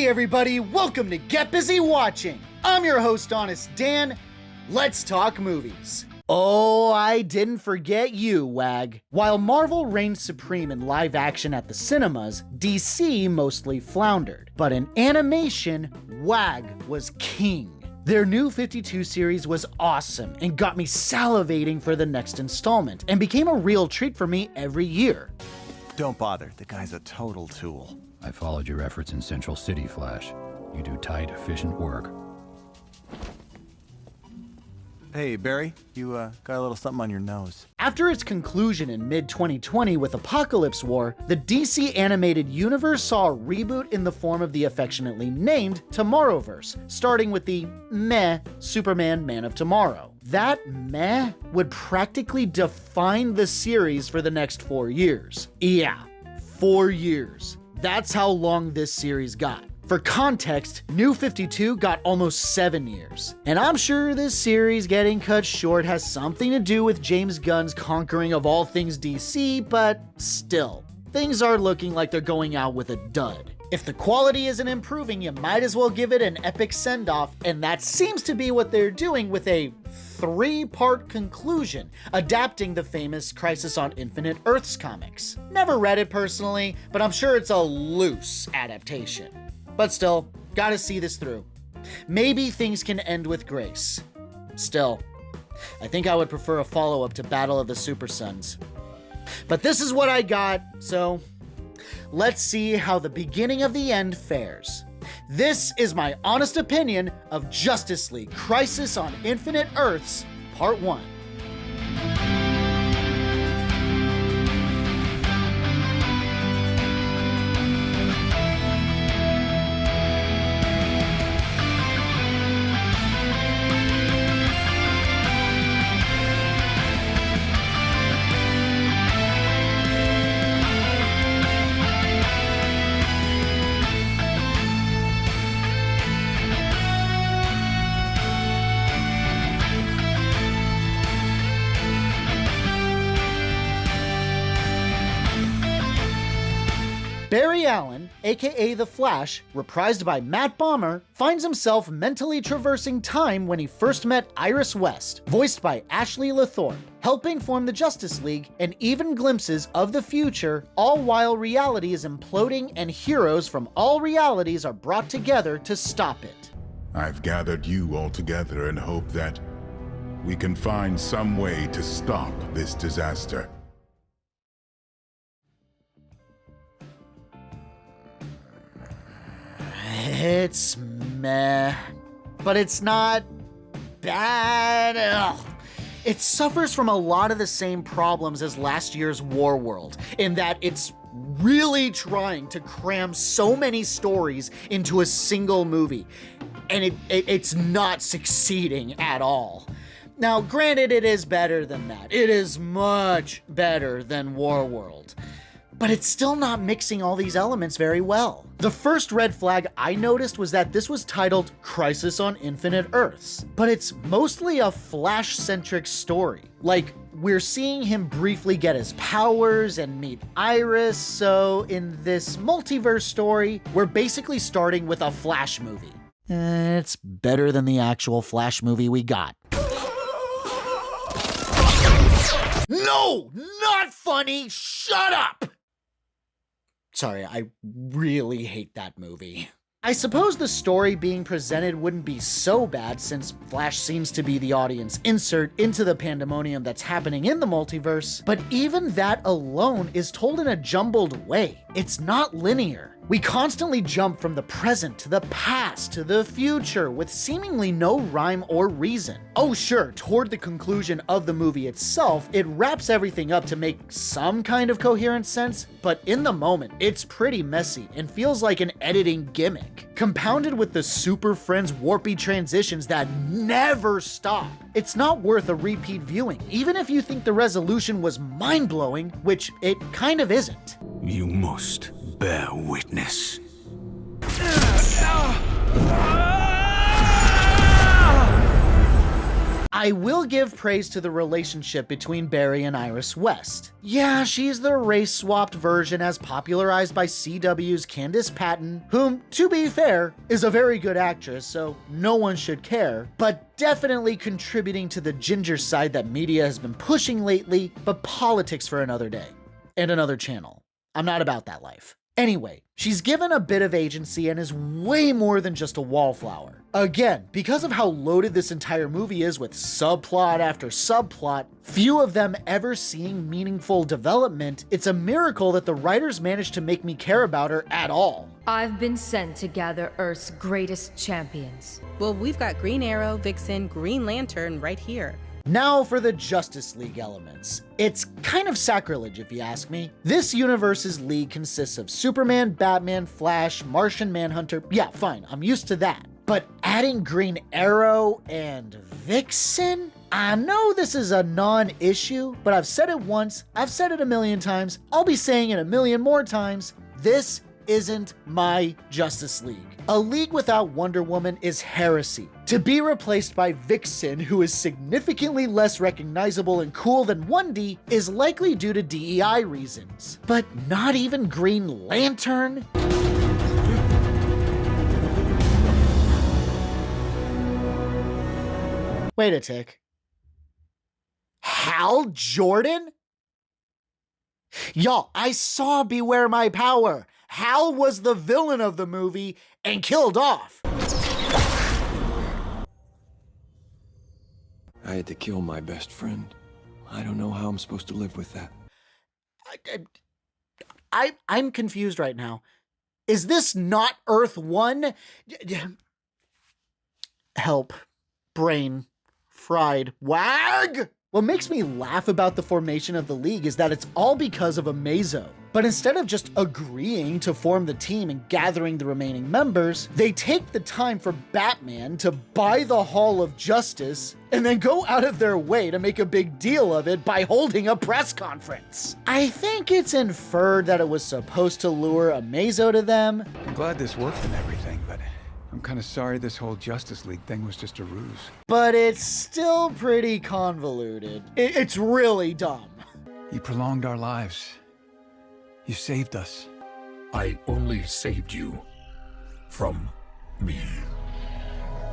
everybody, welcome to Get Busy Watching. I'm your host, Honest Dan. Let's talk movies. Oh, I didn't forget you, Wag. While Marvel reigned supreme in live action at the cinemas, DC mostly floundered. But in animation, Wag was king. Their new 52 series was awesome and got me salivating for the next installment, and became a real treat for me every year. Don't bother, the guy's a total tool. I followed your efforts in Central City, Flash. You do tight, efficient work. Hey, Barry, you got a little something on your nose. After its conclusion in mid-2020 with Apocalypse War, the DC animated universe saw a reboot in the form of the affectionately named Tomorrowverse, starting with the meh Superman Man of Tomorrow. That meh would practically define the series for the next 4 years. Yeah, 4 years. That's how long this series got. For context, New 52 got almost 7 years. And I'm sure this series getting cut short has something to do with James Gunn's conquering of all things DC, but still, things are looking like they're going out with a dud. If the quality isn't improving, you might as well give it an epic send-off, and that seems to be what they're doing with a 3-part conclusion, adapting the famous Crisis on Infinite Earths comics. Never read it personally, but I'm sure it's a loose adaptation. But still, gotta see this through. Maybe things can end with grace. Still, I think I would prefer a follow-up to Battle of the Super Sons. But this is what I got, so let's see how the beginning of the end fares. This is my honest opinion of Justice League Crisis on Infinite Earths, Part 1. Barry Allen, aka The Flash, reprised by Matt Bomer, finds himself mentally traversing time when he first met Iris West, voiced by Ashley LaThorpe, helping form the Justice League, and even glimpses of the future, all while reality is imploding and heroes from all realities are brought together to stop it. I've gathered you all together in hope that we can find some way to stop this disaster. It's meh, but it's not bad. Ugh. It suffers from a lot of the same problems as last year's Warworld, in that it's really trying to cram so many stories into a single movie, and it's not succeeding at all. Now, granted, it is better than that. It is much better than Warworld. But it's still not mixing all these elements very well. The first red flag I noticed was that this was titled Crisis on Infinite Earths, but it's mostly a Flash-centric story. Like, we're seeing him briefly get his powers and meet Iris, so in this multiverse story, we're basically starting with a Flash movie. It's better than the actual Flash movie we got. No! Not funny! Shut up! Sorry, I really hate that movie. I suppose the story being presented wouldn't be so bad since Flash seems to be the audience insert into the pandemonium that's happening in the multiverse, but even that alone is told in a jumbled way. It's not linear. We constantly jump from the present to the past to the future with seemingly no rhyme or reason. Oh sure, toward the conclusion of the movie itself, it wraps everything up to make some kind of coherent sense, but in the moment, it's pretty messy and feels like an editing gimmick. Compounded with the Super Friends warpy transitions that never stop, it's not worth a repeat viewing, even if you think the resolution was mind-blowing, which it kind of isn't. You must bear witness. I will give praise to the relationship between Barry and Iris West. Yeah, she's the race-swapped version as popularized by CW's Candice Patton, whom, to be fair, is a very good actress, so no one should care, but definitely contributing to the ginger side that media has been pushing lately, but politics for another day. And another channel. I'm not about that life. Anyway, she's given a bit of agency and is way more than just a wallflower. Again, because of how loaded this entire movie is with subplot after subplot, few of them ever seeing meaningful development, it's a miracle that the writers managed to make me care about her at all. I've been sent to gather Earth's greatest champions. Well, we've got Green Arrow, Vixen, Green Lantern right here. Now for the Justice League elements. It's kind of sacrilege if you ask me. This universe's league consists of Superman, Batman, Flash, Martian Manhunter. Yeah, fine, I'm used to that. But adding Green Arrow and Vixen? I know this is a non-issue, but I've said it once, I've said it a million times, I'll be saying it a million more times. This isn't my Justice League. A league without Wonder Woman is heresy. To be replaced by Vixen, who is significantly less recognizable and cool than 1D, is likely due to DEI reasons. But not even Green Lantern? Wait a tick. Hal Jordan? Y'all, I saw Beware My Power. Hal was the villain of the movie and killed off. I had to kill my best friend. I don't know how I'm supposed to live with that. I'm confused right now. Is this not Earth 1? Help. Brain. Fried. Wag! What makes me laugh about the formation of the League is that it's all because of Amazo. But instead of just agreeing to form the team and gathering the remaining members, they take the time for Batman to buy the Hall of Justice and then go out of their way to make a big deal of it by holding a press conference. I think it's inferred that it was supposed to lure Amazo to them. I'm glad this worked and everything, but I'm kind of sorry this whole Justice League thing was just a ruse. But it's still pretty convoluted. It's really dumb. You prolonged our lives. You saved us. I only saved you from me.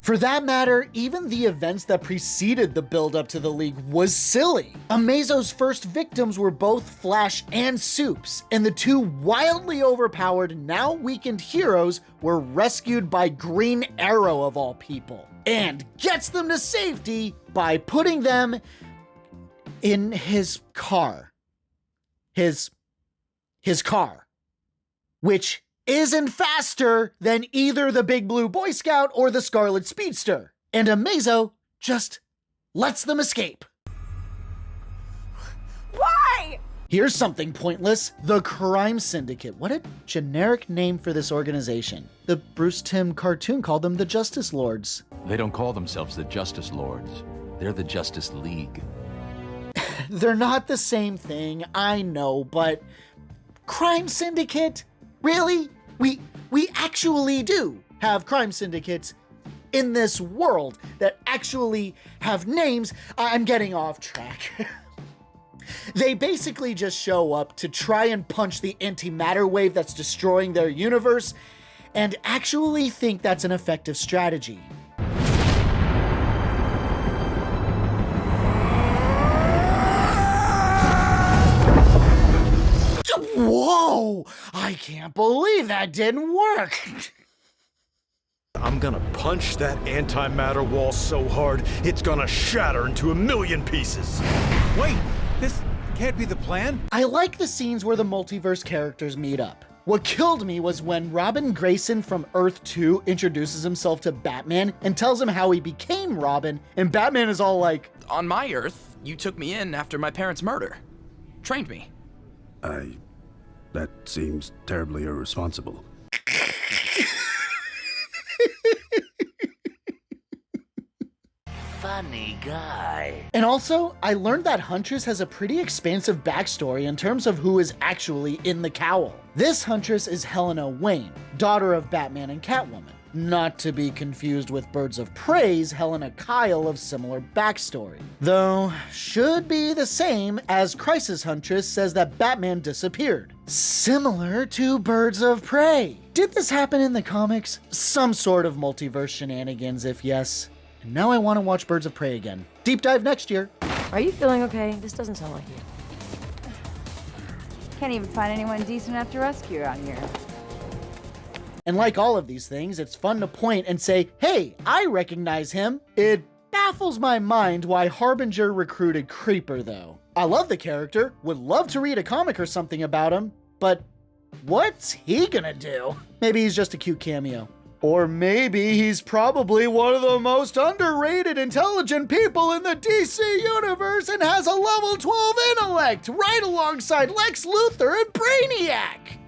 For that matter, even the events that preceded the build-up to the League was silly. Amazo's first victims were both Flash and Supes, and the two wildly overpowered, now weakened heroes were rescued by Green Arrow of all people, and gets them to safety by putting them in his car. His car, which isn't faster than either the Big Blue Boy Scout or the Scarlet Speedster. And Amazo just lets them escape. Why? Here's something pointless. The Crime Syndicate. What a generic name for this organization. The Bruce Timm cartoon called them the Justice Lords. They don't call themselves the Justice Lords. They're the Justice League. They're not the same thing, I know, but Crime Syndicate? Really? We actually do have crime syndicates in this world that actually have names. I'm getting off track. They basically just show up to try and punch the antimatter wave that's destroying their universe and actually think that's an effective strategy. Whoa! I can't believe that didn't work! I'm gonna punch that antimatter wall so hard, it's gonna shatter into a million pieces. Wait, this can't be the plan? I like the scenes where the multiverse characters meet up. What killed me was when Robin Grayson from Earth 2 introduces himself to Batman and tells him how he became Robin, and Batman is all like, "On my Earth, you took me in after my parents' murder. Trained me." That seems terribly irresponsible. Funny guy. And also, I learned that Huntress has a pretty expansive backstory in terms of who is actually in the cowl. This Huntress is Helena Wayne, daughter of Batman and Catwoman. not to be confused with Birds of Prey's Helena Kyle of similar backstory. Though, should be the same, as Crisis Huntress says that Batman disappeared. Similar to Birds of Prey. Did this happen in the comics? Some sort of multiverse shenanigans, if yes. And now I want to watch Birds of Prey again. Deep dive next year. Are you feeling okay? This doesn't sound like you. Can't even find anyone decent enough to rescue around here. And like all of these things, it's fun to point and say, hey, I recognize him. It baffles my mind why Harbinger recruited Creeper, though. I love the character, would love to read a comic or something about him, but what's he gonna do? Maybe he's just a cute cameo. Or maybe he's probably one of the most underrated intelligent people in the DC universe and has a level 12 intellect, right alongside Lex Luthor and Brainiac.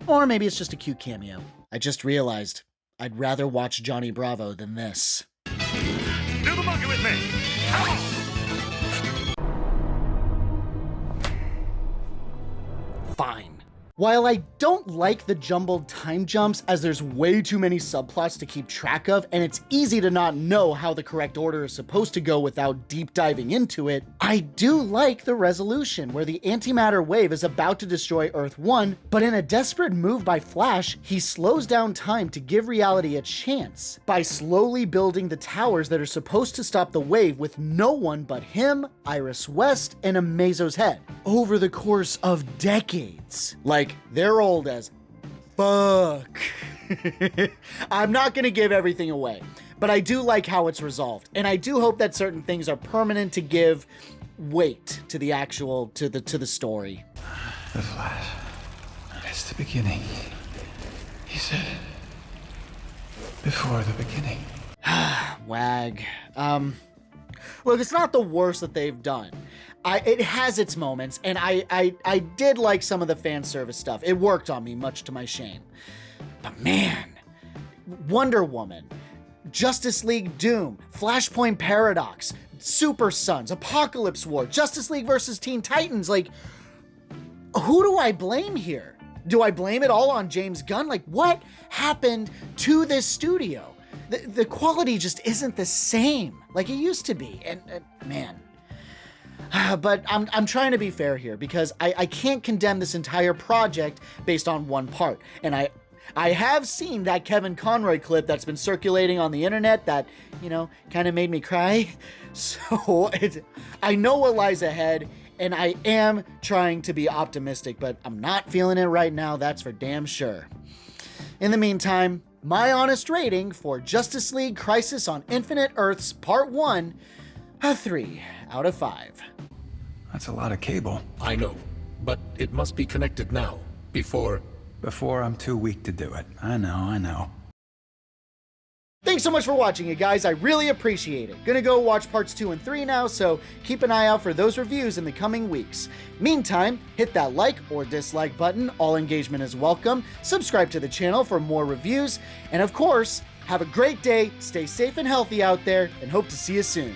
Or maybe it's just a cute cameo. I just realized I'd rather watch Johnny Bravo than this. Do the monkey with me! Come on! Fine. While I don't like the jumbled time jumps, as there's way too many subplots to keep track of, and it's easy to not know how the correct order is supposed to go without deep diving into it, I do like the resolution where the antimatter wave is about to destroy Earth 1, but in a desperate move by Flash, he slows down time to give reality a chance by slowly building the towers that are supposed to stop the wave with no one but him, Iris West, and Amazo's head over the course of decades. Like, they're old as fuck. I'm not gonna give everything away, but I do like how it's resolved, and I do hope that certain things are permanent to give weight to the actual, to the story. The Flash. It's the beginning. He said, before the beginning. Wag. Look, it's not the worst that they've done. It has its moments, and I did like some of the fan service stuff. It worked on me, much to my shame. But man, Wonder Woman, Justice League Doom, Flashpoint Paradox, Super Sons, Apocalypse War, Justice League versus Teen Titans, like, who do I blame here? Do I blame it all on James Gunn? Like, what happened to this studio? The quality just isn't the same like it used to be, and man. But I'm trying to be fair here, because I can't condemn this entire project based on one part. And I have seen that Kevin Conroy clip that's been circulating on the internet that, you know, kind of made me cry. So I know what lies ahead, and I am trying to be optimistic, but I'm not feeling it right now, that's for damn sure. In the meantime, my honest rating for Justice League Crisis on Infinite Earths Part 1, a 3 out of 5. That's a lot of cable. I know, but it must be connected now, before I'm too weak to do it. I know. Thanks so much for watching, you guys. I really appreciate it. Gonna go watch parts 2 and 3 now, so keep an eye out for those reviews in the coming weeks. Meantime, hit that like or dislike button. All engagement is welcome. Subscribe to the channel for more reviews. And of course, have a great day, stay safe and healthy out there, and hope to see you soon.